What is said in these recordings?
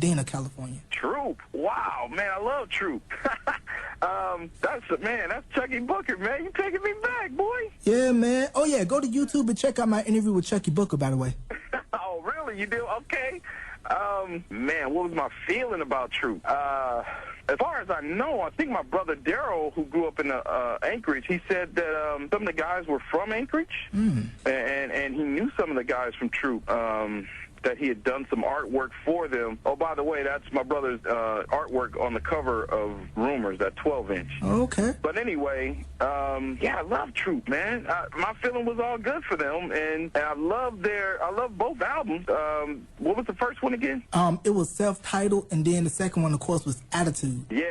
Pasadena, California. Troop. Wow, man, I love Troop. That's Chucky Booker, man. You taking me back, boy. Yeah, man. Oh, yeah, go to YouTube and check out my interview with Chucky Booker, by the way. Oh, really? You do? Okay. Man, what was my feeling about Troop? As far as I know, I think my brother Daryl, who grew up in Anchorage, he said that some of the guys were from Anchorage, and he knew some of the guys from Troop. That he had done some artwork for them. Oh, by the way, that's my brother's artwork on the cover of Rumors, that 12-inch. Okay. But anyway, yeah, I love Troop, man. My feeling was all good for them, and I love both albums. What was the first one again? It was self-titled, and then the second one, of course, was Attitude. Yeah.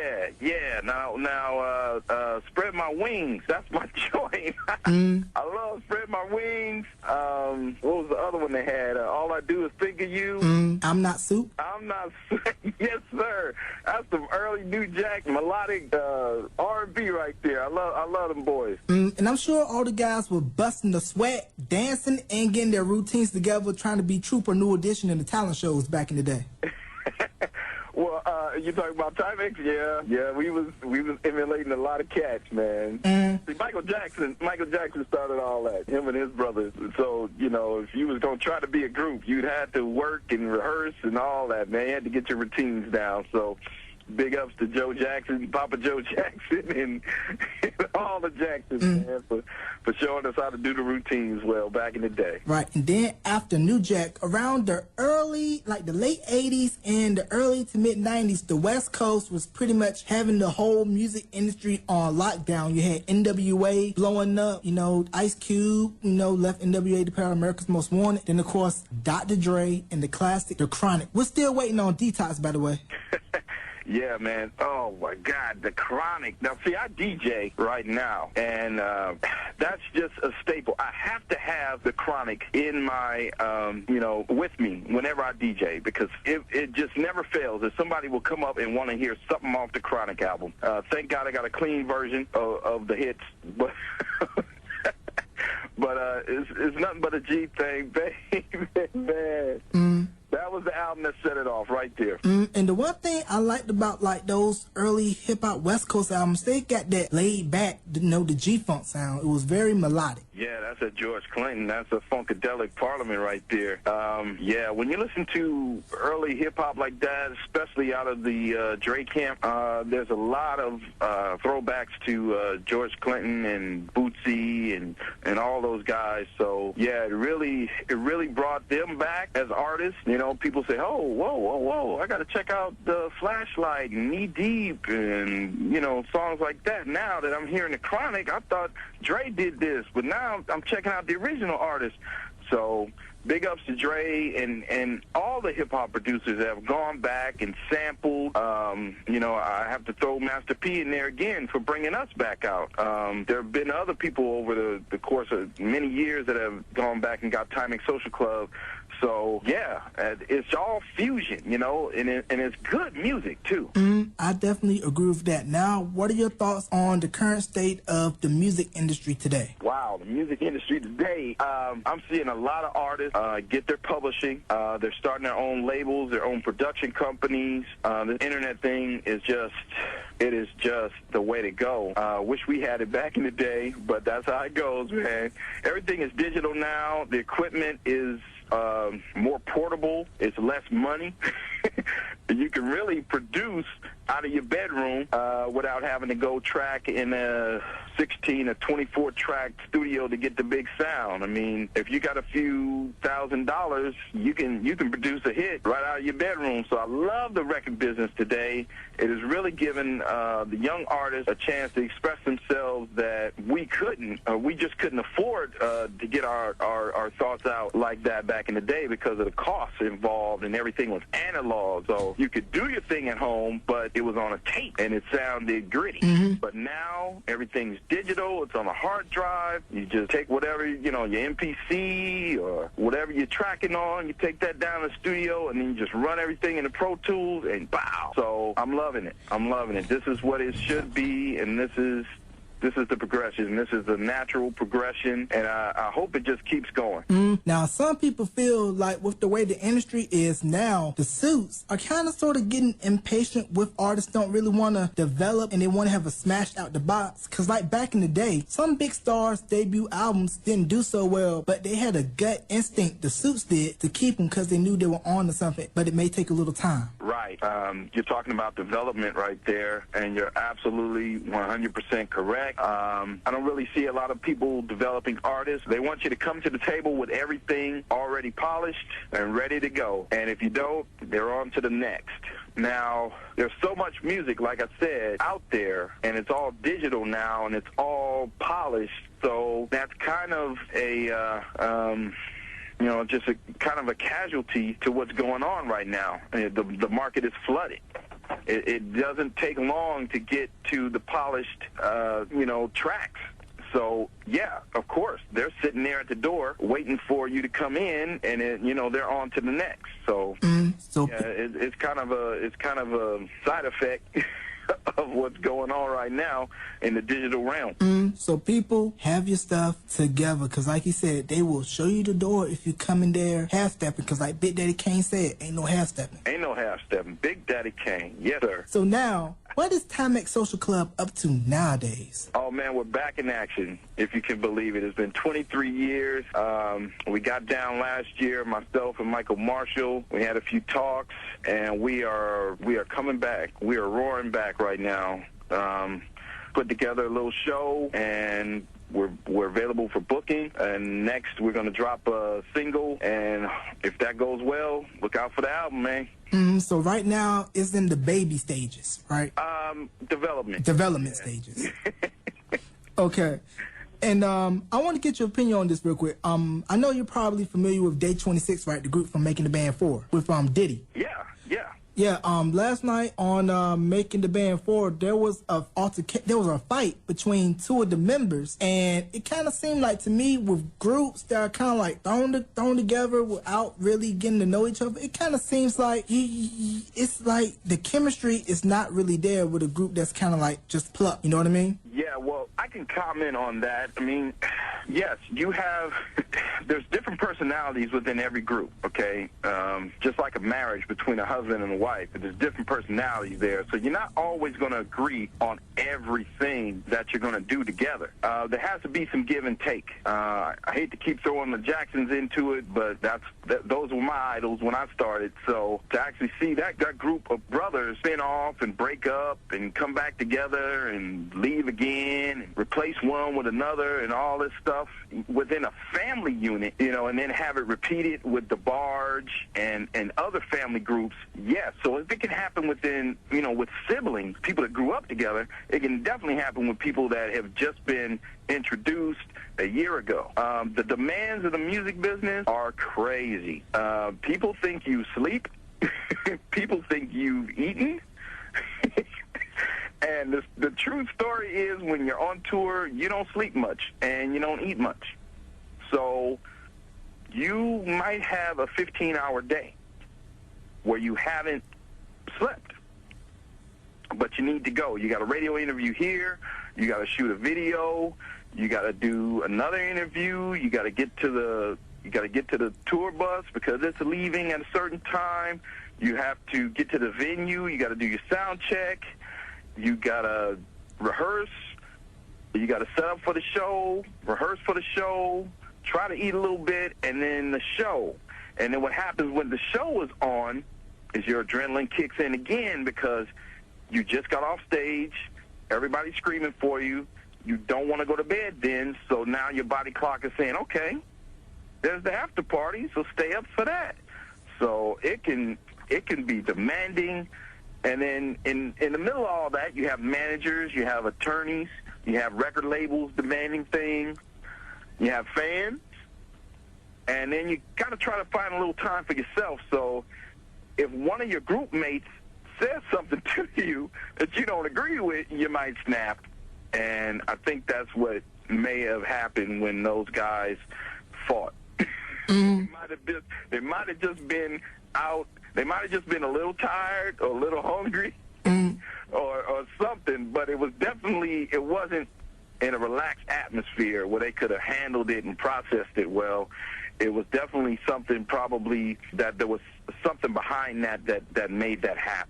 Now, Spread My Wings. That's my joint. I love Spread My Wings. What was the other one they had? All I Do Is Think of You. I'm Not Soup. I'm Not Soup. Yes, sir. That's some early New Jack melodic R&B right there. I love them boys. And I'm sure all the guys were busting the sweat, dancing, and getting their routines together, trying to be Troop or New Edition in the talent shows back in the day. Well, you talking about Timex? Yeah, we was emulating a lot of cats, man. See, Michael Jackson started all that, him and his brothers. So, if you was going to try to be a group, you'd have to work and rehearse and all that, man. You had to get your routines down. So, big ups to Joe Jackson, Papa Joe Jackson, and all the Jacksons, man, for showing us how to do the routines well back in the day. Right, and then after New Jack, around the late 80s and the early to mid-90s, the West Coast was pretty much having the whole music industry on lockdown. You had NWA blowing up, Ice Cube, left NWA to Power America's Most Wanted. Then, of course, Dr. Dre and the classic, The Chronic. We're still waiting on Detox, by the way. Yeah, man. Oh, my God, The Chronic. Now, see, I DJ right now, and that's just a staple. I have to have The Chronic in my, with me whenever I DJ, because it just never fails. If somebody will come up and want to hear something off The Chronic album. Thank God I got a clean version of the hits, but... But it's nothing but a G thing, baby, man. That was the album that set it off right there. And the one thing I liked about those early hip-hop West Coast albums, they got that laid-back, the G-Funk sound. It was very melodic. Yeah, that's a George Clinton. That's a funkadelic parliament right there. Yeah, when you listen to early hip-hop like that, especially out of the Dre camp, there's a lot of throwbacks to George Clinton and Bootsy and all those guys. So, yeah, it really brought them back as artists. People say, oh, whoa, I got to check out the Flashlight and Knee Deep and, songs like that. Now that I'm hearing The Chronic, I thought Dre did this, but now I'm checking out the original artist. So big ups to Dre and all the hip-hop producers that have gone back and sampled. I have to throw Master P in there again for bringing us back out. There have been other people over the course of many years that have gone back and got Timing Social Club. So, yeah, it's all fusion, and it's good music, too. I definitely agree with that. Now, what are your thoughts on the current state of the music industry today? Wow, the music industry today, I'm seeing a lot of artists get their publishing. They're starting their own labels, their own production companies. The internet thing is just the way to go. Wish we had it back in the day, but that's how it goes, man. Everything is digital now. The equipment is more portable. It's less money. You can really produce out of your bedroom without having to go track in a 16 or 24 track studio to get the big sound. I mean, if you got a few $1,000s, you can produce a hit right out of your bedroom. So I love the record business today. It has really given the young artists a chance to express themselves that we just couldn't afford to get our thoughts out like that back in the day because of the costs involved and everything was analog. So you could do your thing at home, but it was on a tape and it sounded gritty. But now everything's digital. It's on a hard drive. You just take whatever, your MPC or whatever you're tracking on, you take that down to the studio and then you just run everything in the Pro Tools and bow. So I'm loving it. This is what it should be, and this is This is the progression. This is the natural progression, and I hope it just keeps going. Now, some people feel like with the way the industry is now, the suits are kind of sort of getting impatient with artists don't really want to develop and they want to have a smash out the box. Because like back in the day, some big stars' debut albums didn't do so well, but they had a gut instinct, the suits did, to keep them because they knew they were on to something, but it may take a little time. Right. You're talking about development right there, and you're absolutely 100% correct. I don't really see a lot of people developing artists. They want you to come to the table with everything already polished and ready to go. And if you don't, they're on to the next. Now, there's so much music, like I said, out there, and it's all digital now, and it's all polished. So that's kind of a... just a kind of a casualty to what's going on right now. The market is flooded. It doesn't take long to get to the polished, tracks. So, yeah, of course, they're sitting there at the door waiting for you to come in, and they're on to the next. So, it's kind of a side effect of what's going on right now in the digital realm. So people, have your stuff together, because like he said, they will show you the door if you come in there half-stepping, because like Big Daddy Kane said, ain't no half-stepping. Ain't no half-stepping. Big Daddy Kane. Yes, sir. So now, what is Timex Social Club up to nowadays? Oh, man, we're back in action, if you can believe it. It's been 23 years. We got down last year, myself and Michael Marshall. We had a few talks, and we are coming back. We are roaring back right now. Put together a little show, and we're available for booking. And next, we're going to drop a single, and if that goes well, look out for the album, man. So right now, it's in the baby stages, right? Development stages. Okay. And I want to get your opinion on this real quick. I know you're probably familiar with Day 26, right? The group from Making the Band 4 with Diddy. Yeah, last night on Making the Band 4, there was a fight between two of the members, and it kind of seemed like to me with groups that are kind of like thrown together without really getting to know each other, it kind of seems like it's like the chemistry is not really there with a group that's kind of like just plucked. You know what I mean? Yeah, well, I can comment on that. I mean, yes, there's different personalities within every group, okay? Just like a marriage between a husband and a wife, there's different personalities there. So you're not always going to agree on everything that you're going to do together. There has to be some give and take. I hate to keep throwing the Jacksons into it, but those were my idols when I started. So to actually see that group of brothers spin off and break up and come back together and leave again and replace one with another and all this stuff within a family unit, and then have it repeated with the Barge and other family groups, yes. So if it can happen within, with siblings, people that grew up together, it can definitely happen with people that have just been introduced a year ago. The demands of the music business are crazy. People think you sleep. People think you've eaten. And the true story is when you're on tour, you don't sleep much and you don't eat much. So you might have a 15-hour day where you haven't slept, but you need to go. You got a radio interview here. You got to shoot a video. You got to do another interview. You got to get to the tour bus because it's leaving at a certain time. You have to get to the venue. You got to do your sound check. You got to rehearse. You got to set up for the show, rehearse for the show, try to eat a little bit, and then the show. And then what happens when the show is on is your adrenaline kicks in again because you just got off stage, everybody's screaming for you, you don't want to go to bed then, so now your body clock is saying, okay, there's the after party, so stay up for that. So it can be demanding. And then in the middle of all that, you have managers, you have attorneys, you have record labels demanding things, you have fans, and then you got to try to find a little time for yourself. So if one of your group mates says something to you that you don't agree with, you might snap. And I think that's what may have happened when those guys fought. They might have just been out. They might have just been a little tired or a little hungry or something, but it wasn't in a relaxed atmosphere where they could have handled it and processed it well. It was definitely something probably that there was something behind that made that happen.